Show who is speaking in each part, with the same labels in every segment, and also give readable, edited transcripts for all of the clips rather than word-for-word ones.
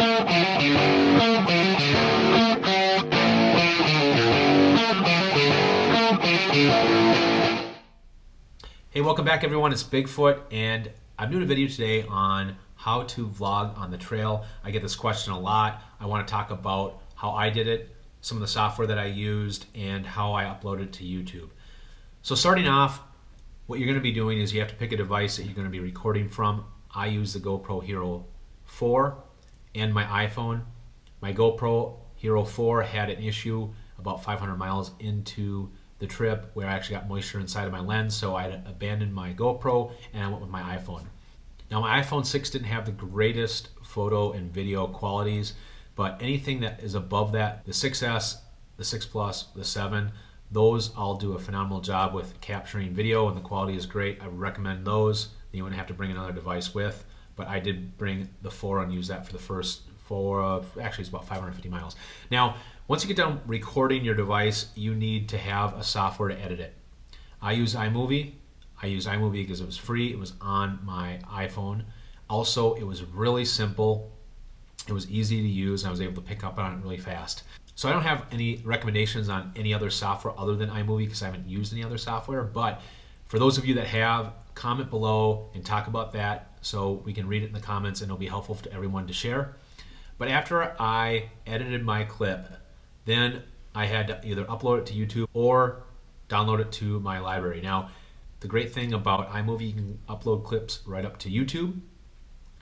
Speaker 1: Hey, welcome back everyone, it's Bigfoot, and I'm doing a video today on how to vlog on the trail. I get this question a lot. I want to talk about how I did it, some of the software that I used, and how I uploaded to YouTube. So starting off, what you're going to be doing is you have to pick a device that you're going to be recording from. I use the GoPro Hero 4 and my iPhone. My GoPro Hero 4 had an issue about 500 miles into the trip where I actually got moisture inside of my lens, so I abandoned my GoPro and I went with my iPhone. Now my iPhone 6 didn't have the greatest photo and video qualities, but anything that is above that, the 6S, the 6 Plus, the 7, those all do a phenomenal job with capturing video and the quality is great. I would recommend those. You wouldn't have to bring another device with, but I did bring the 4 and use that for the first 4, actually it's about 550 miles. Now, once you get done recording your device, you need to have a software to edit it. I use iMovie. I use iMovie because it was free. It was on my iPhone. Also, it was really simple. It was easy to use, and I was able to pick up on it really fast. So I don't have any recommendations on any other software other than iMovie because I haven't used any other software. But for those of you that have, comment below and talk about that so we can read it in the comments and it'll be helpful to everyone to share. But after I edited my clip, then I had to either upload it to YouTube or download it to my library. Now, the great thing about iMovie, you can upload clips right up to YouTube.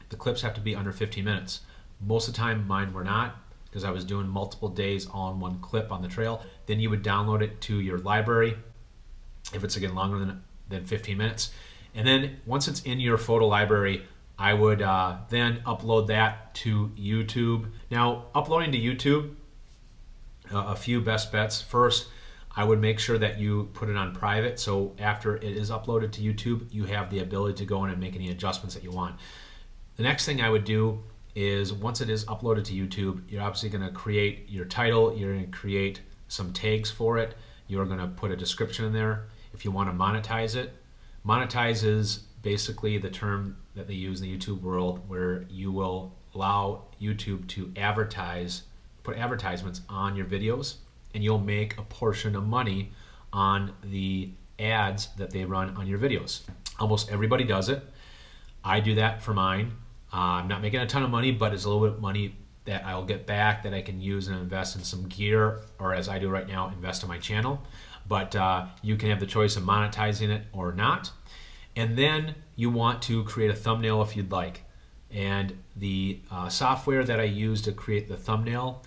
Speaker 1: The clips have to be under 15 minutes. Most of the time, mine were not because I was doing multiple days all in one clip on the trail. Then you would download it to your library if it's, again, longer than 15 minutes. And then once it's in your photo library, I would then upload that to YouTube. Now, uploading to YouTube, a few best bets. First, I would make sure that you put it on private, so after it is uploaded to YouTube, you have the ability to go in and make any adjustments that you want. The next thing I would do is once it is uploaded to YouTube, you're obviously going to create your title, you're going to create some tags for it, you're going to put a description in there. If you want to monetize it, monetize is basically the term that they use in the YouTube world where you will allow YouTube to put advertisements on your videos, and you'll make a portion of money on the ads that they run on your videos. Almost everybody does it. I do that for mine. I'm not making a ton of money, but it's a little bit of money that I'll get back that I can use and invest in some gear, or as I do right now, invest in my channel. But you can have the choice of monetizing it or not. And then you want to create a thumbnail if you'd like. And the software that I use to create the thumbnail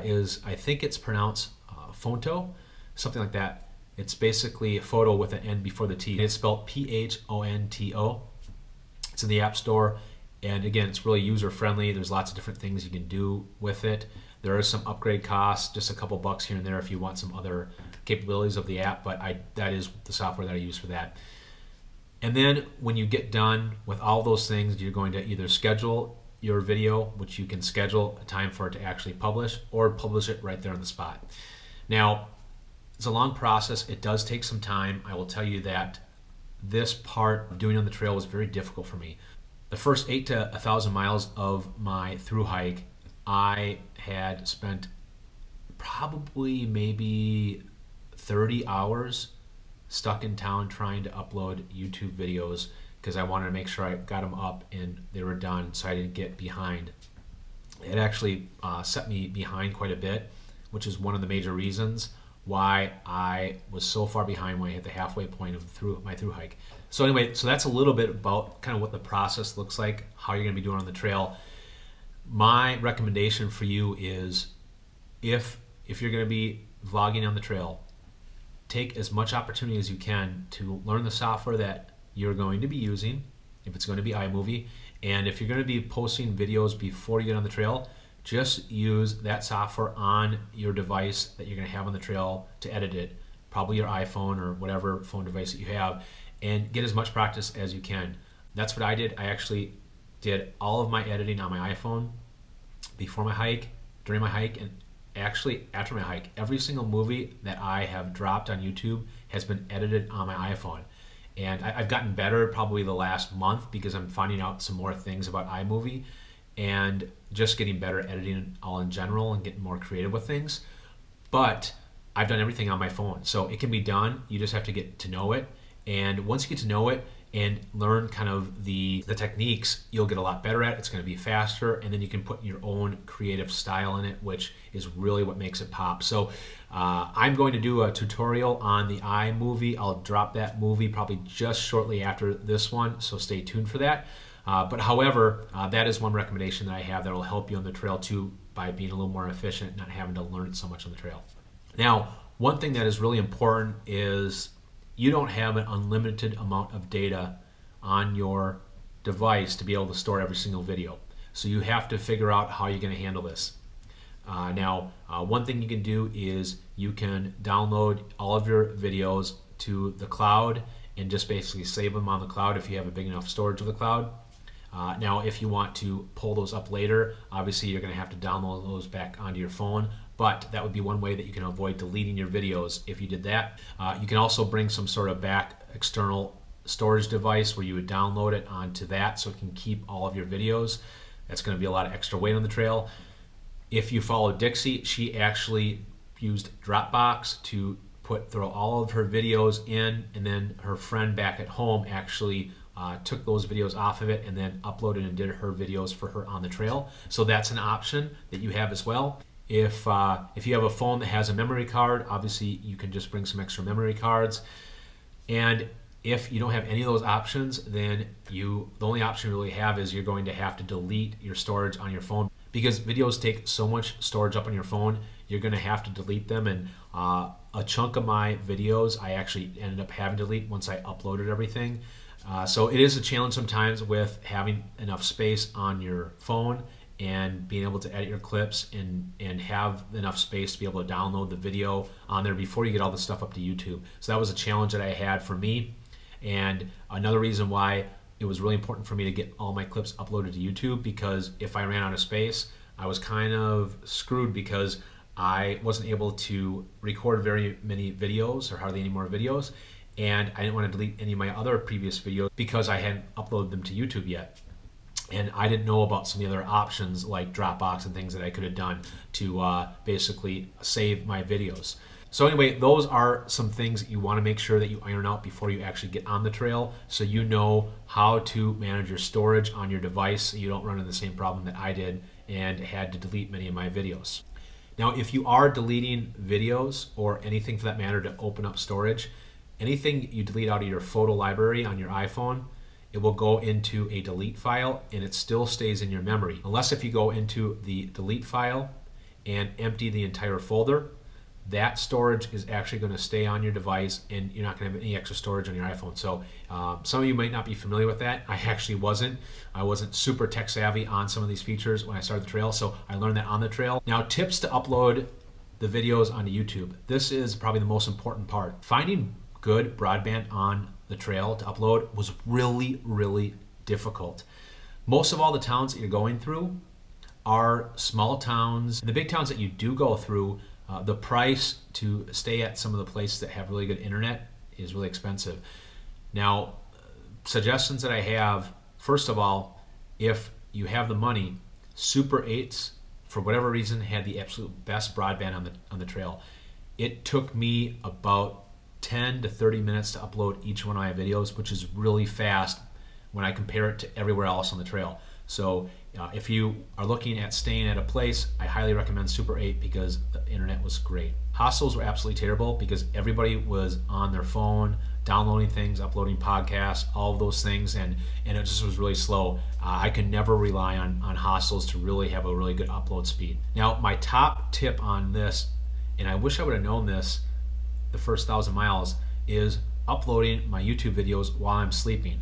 Speaker 1: is, I think it's pronounced Phonto, something like that. It's basically a photo with an N before the T. It's spelled P-H-O-N-T-O. It's in the App Store, and again, it's really user-friendly. There's lots of different things you can do with it. There are some upgrade costs, just a couple bucks here and there if you want some other capabilities of the app, but that is the software that I use for that. And then when you get done with all those things, you're going to either schedule your video, which you can schedule a time for it to actually publish, or publish it right there on the spot. Now, it's a long process. It does take some time. I will tell you that this part of doing on the trail was very difficult for me. The first 8 to 1,000 miles of my Thru-Hike, I had spent probably maybe 30 hours stuck in town trying to upload YouTube videos because I wanted to make sure I got them up and they were done so I didn't get behind. It actually set me behind quite a bit, which is one of the major reasons why I was so far behind when I hit the halfway point of my Thru-Hike. So anyway, so that's a little bit about kind of what the process looks like, how you're going to be doing on the trail. My recommendation for you is if you're going to be vlogging on the trail, take as much opportunity as you can to learn the software that you're going to be using, if it's going to be iMovie, and if you're going to be posting videos before you get on the trail, just use that software on your device that you're going to have on the trail to edit it, probably your iPhone or whatever phone device that you have, and get as much practice as you can. That's what I did. I actually did all of my editing on my iPhone before my hike, during my hike, and actually after my hike. Every single movie that I have dropped on YouTube has been edited on my iPhone. And I've gotten better probably the last month because I'm finding out some more things about iMovie. and just getting better at editing all in general and getting more creative with things. But I've done everything on my phone, so it can be done. You just have to get to know it, and once you get to know it and learn kind of the techniques, you'll get a lot better at it. It's going to be faster, and then you can put your own creative style in it, which is really what makes it pop. So I'm going to do a tutorial on the iMovie. I'll drop that movie probably just shortly after this one, so stay tuned for that. But however, that is one recommendation that I have that will help you on the trail too, by being a little more efficient, not having to learn it so much on the trail. Now, one thing that is really important is you don't have an unlimited amount of data on your device to be able to store every single video. So you have to figure out how you're going to handle this. One thing you can do is you can download all of your videos to the cloud and just basically save them on the cloud if you have a big enough storage of the cloud. Now, if you want to pull those up later, obviously you're going to have to download those back onto your phone, but that would be one way that you can avoid deleting your videos if you did that. You can also bring some sort of back external storage device where you would download it onto that so it can keep all of your videos. That's going to be a lot of extra weight on the trail. If you follow Dixie, she actually used Dropbox to throw all of her videos in, and then her friend back at home actually took those videos off of it and then uploaded and did her videos for her on the trail. So that's an option that you have as well. If you have a phone that has a memory card, obviously you can just bring some extra memory cards. And if you don't have any of those options, then the only option you really have is you're going to have to delete your storage on your phone, because videos take so much storage up on your phone. You're going to have to delete them, and a chunk of my videos I actually ended up having to delete once I uploaded everything. So it is a challenge sometimes with having enough space on your phone and being able to edit your clips and have enough space to be able to download the video on there before you get all the stuff up to YouTube. So that was a challenge that I had for me, and another reason why it was really important for me to get all my clips uploaded to YouTube, because if I ran out of space, I was kind of screwed, because I wasn't able to record very many videos, or hardly any more videos, and I didn't want to delete any of my other previous videos because I hadn't uploaded them to YouTube yet. And I didn't know about some of the other options like Dropbox and things that I could have done to basically save my videos. So anyway, those are some things that you want to make sure that you iron out before you actually get on the trail, so you know how to manage your storage on your device so you don't run into the same problem that I did and had to delete many of my videos. Now, if you are deleting videos or anything for that matter to open up storage, anything you delete out of your photo library on your iPhone, it will go into a delete file and it still stays in your memory. Unless if you go into the delete file and empty the entire folder, that storage is actually going to stay on your device and you're not going to have any extra storage on your iPhone. So some of you might not be familiar with that. I actually wasn't. I wasn't super tech savvy on some of these features when I started the trail, so I learned that on the trail. Now, tips to upload the videos onto YouTube. This is probably the most important part. Finding good broadband on the trail to upload was really, really difficult. Most of all the towns that you're going through are small towns. In the big towns that you do go through, the price to stay at some of the places that have really good internet is really expensive. Now, suggestions that I have, first of all, if you have the money, Super 8s, for whatever reason, had the absolute best broadband on the trail. It took me about 10 to 30 minutes to upload each one of my videos, which is really fast when I compare it to everywhere else on the trail. So if you are looking at staying at a place, I highly recommend Super 8 because the internet was great. Hostels were absolutely terrible because everybody was on their phone, downloading things, uploading podcasts, all of those things, and it just was really slow. I could never rely on hostels to really have a really good upload speed. Now, my top tip on this, and I wish I would have known this the first 1,000 miles, is uploading my YouTube videos while I'm sleeping.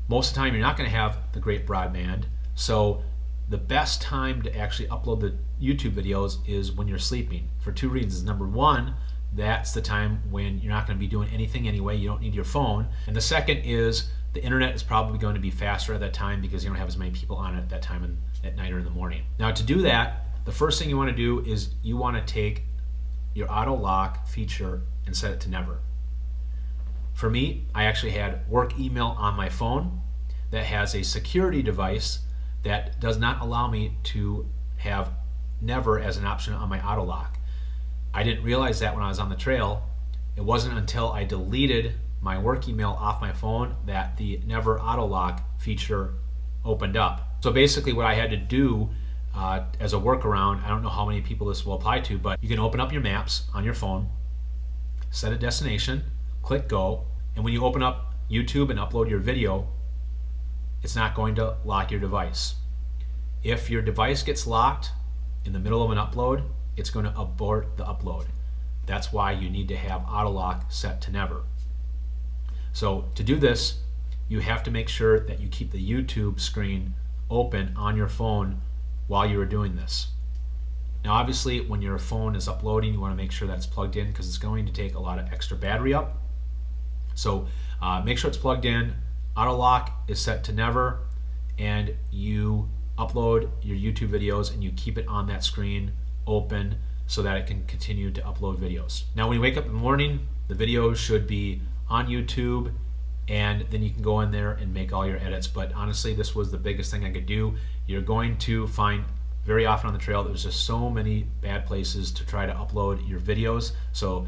Speaker 1: Most of the time you're not going to have the great broadband, so the best time to actually upload the YouTube videos is when you're sleeping, for two reasons. Number one, that's the time when you're not going to be doing anything anyway, you don't need your phone. And the second is the internet is probably going to be faster at that time because you don't have as many people on it at that time at night or in the morning. Now, to do that, the first thing you want to do is you want to take your auto lock feature and set it to never. For me, I actually had work email on my phone that has a security device that does not allow me to have never as an option on my auto lock. I didn't realize that when I was on the trail. It wasn't until I deleted my work email off my phone that the never auto lock feature opened up. So basically what I had to do as a workaround, I don't know how many people this will apply to, but you can open up your maps on your phone, set a destination, click go, and when you open up YouTube and upload your video, it's not going to lock your device. If your device gets locked in the middle of an upload, it's going to abort the upload. That's why you need to have auto lock set to never. So to do this, you have to make sure that you keep the YouTube screen open on your phone while you are doing this. Now obviously when your phone is uploading, you want to make sure that's plugged in because it's going to take a lot of extra battery up. So make sure it's plugged in, auto lock is set to never, and you upload your YouTube videos and you keep it on that screen open so that it can continue to upload videos. Now when you wake up in the morning, the videos should be on YouTube, and then you can go in there and make all your edits. But honestly, this was the biggest thing I could do. You're going to find very often on the trail there's just so many bad places to try to upload your videos. So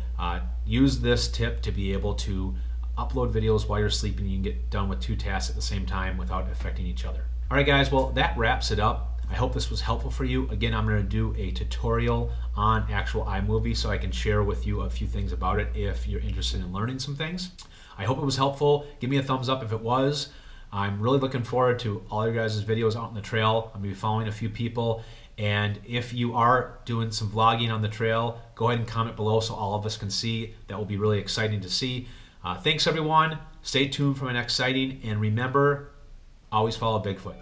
Speaker 1: use this tip to be able to upload videos while you're sleeping. You can get done with 2 tasks at the same time without affecting each other. All right guys, well that wraps it up. I hope this was helpful for you. Again, I'm going to do a tutorial on actual iMovie so I can share with you a few things about it if you're interested in learning some things. I hope it was helpful. Give me a thumbs up if it was. I'm really looking forward to all your guys' videos out on the trail. I'm going to be following a few people, and if you are doing some vlogging on the trail, go ahead and comment below so all of us can see. That will be really exciting to see. Thanks everyone. Stay tuned for my next sighting, and remember, always follow Bigfoot.